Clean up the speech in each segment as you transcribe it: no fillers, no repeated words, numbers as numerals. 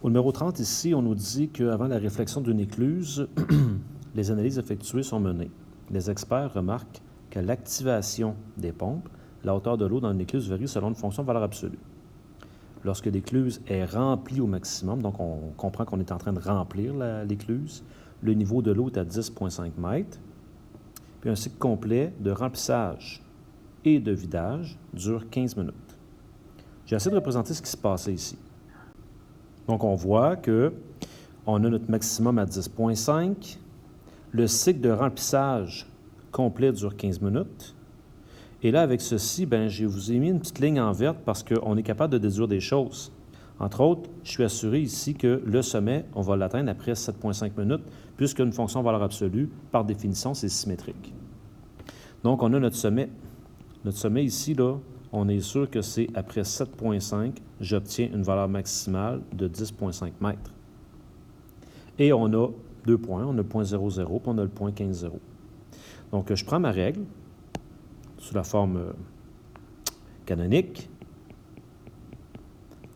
Au numéro 30, ici, on nous dit qu'avant la réflexion d'une écluse, les analyses effectuées sont menées. Les experts remarquent que l'activation des pompes, la hauteur de l'eau dans une écluse varie selon une fonction de valeur absolue. Lorsque l'écluse est remplie au maximum, donc on comprend qu'on est en train de remplir l'écluse, le niveau de l'eau est à 10,5 mètres, puis un cycle complet de remplissage et de vidage dure 15 minutes. J'ai essayé de représenter ce qui se passait ici. Donc, on voit qu'on a notre maximum à 10,5. Le cycle de remplissage complet dure 15 minutes. Et là, avec ceci, je vous ai mis une petite ligne en verte parce qu'on est capable de déduire des choses. Entre autres, je suis assuré ici que le sommet, on va l'atteindre après 7,5 minutes, puisqu'une fonction valeur absolue, par définition, c'est symétrique. Donc, on a notre sommet. Notre sommet ici, là, on est sûr que c'est après 7,5, j'obtiens une valeur maximale de 10,5 mètres. Et on a 2 points, on a le point 0,0, puis on a le point 15,0. Donc, je prends ma règle sous la forme canonique.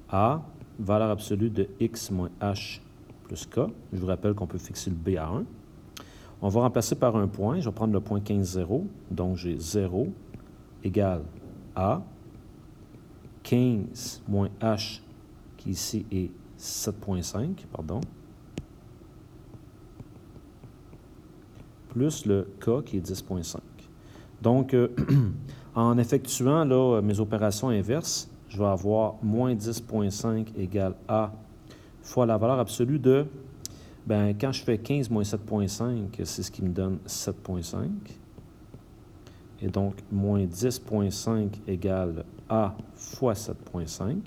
A, valeur absolue de x moins h plus k. Je vous rappelle qu'on peut fixer le b à 1. On va remplacer par un point. Je vais prendre le point 15,0. Donc, j'ai 0 égale A, 15 moins H, qui ici est 7,5, plus le K, qui est 10,5. Donc, en effectuant là, mes opérations inverses, je vais avoir moins 10,5 égale A fois la valeur absolue de, quand je fais 15 moins 7,5, c'est ce qui me donne 7,5. Et donc, moins 10,5 égale A fois 7,5.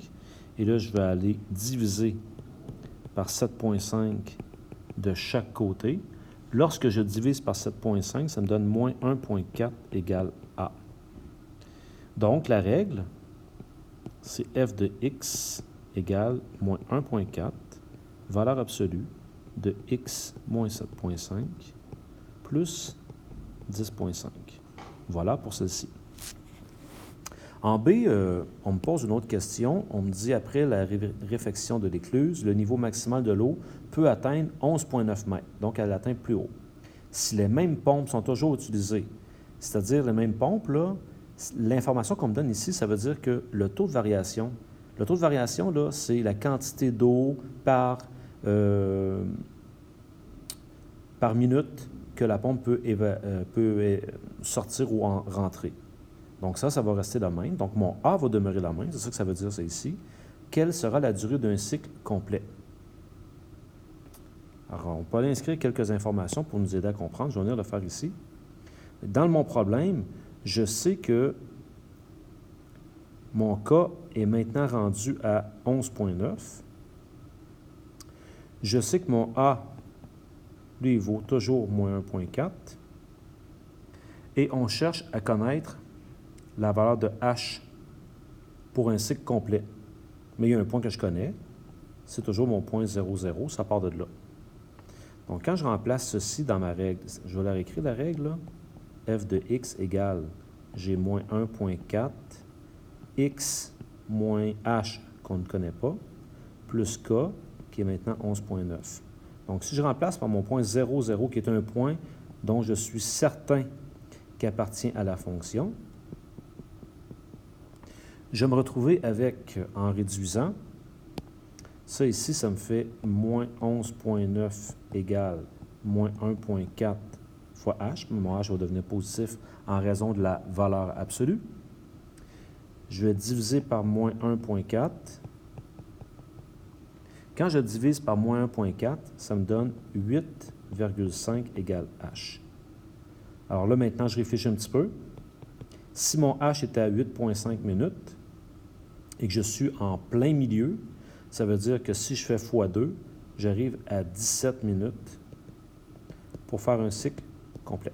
Et là, je vais aller diviser par 7,5 de chaque côté. Lorsque je divise par 7,5, ça me donne moins 1,4 égale A. Donc, la règle, c'est f de x égale moins 1,4, valeur absolue de x moins 7,5 plus 10,5. Voilà pour celle-ci. En B, on me pose une autre question. On me dit, après la réfection de l'écluse, le niveau maximal de l'eau peut atteindre 11,9 mètres. Donc, elle atteint plus haut. Si les mêmes pompes sont toujours utilisées, c'est-à-dire les mêmes pompes, là, l'information qu'on me donne ici, ça veut dire que le taux de variation, là, c'est la quantité d'eau par minute que la pompe peut sortir ou rentrer. Donc ça va rester le même. Donc mon A va demeurer le même. C'est ça que ça veut dire, c'est ici. Quelle sera la durée d'un cycle complet? Alors, on peut aller inscrire quelques informations pour nous aider à comprendre. Je vais venir le faire ici. Dans mon problème, je sais que mon K est maintenant rendu à 11,9. Je sais que mon A, lui, il vaut toujours moins 1,4. Et on cherche à connaître la valeur de H pour un cycle complet. Mais il y a un point que je connais, c'est toujours mon point 0,0, ça part de là. Donc, quand je remplace ceci dans ma règle, je vais la réécrire, la règle, là. F de x égale, j'ai moins 1,4, x moins h qu'on ne connaît pas, plus k, qui est maintenant 11,9. Donc, si je remplace par mon point 0,0, qui est un point dont je suis certain qu'il appartient à la fonction, je vais me retrouver avec, en réduisant, ça ici, ça me fait moins 11,9 égale moins 1,4 fois h. Mon h va devenir positif en raison de la valeur absolue. Je vais diviser par moins 1,4. Quand je divise par moins 1,4, ça me donne 8,5 égale h. Alors là, maintenant, je réfléchis un petit peu. Si mon h est à 8,5 minutes et que je suis en plein milieu, ça veut dire que si je fais x2, j'arrive à 17 minutes pour faire un cycle complet.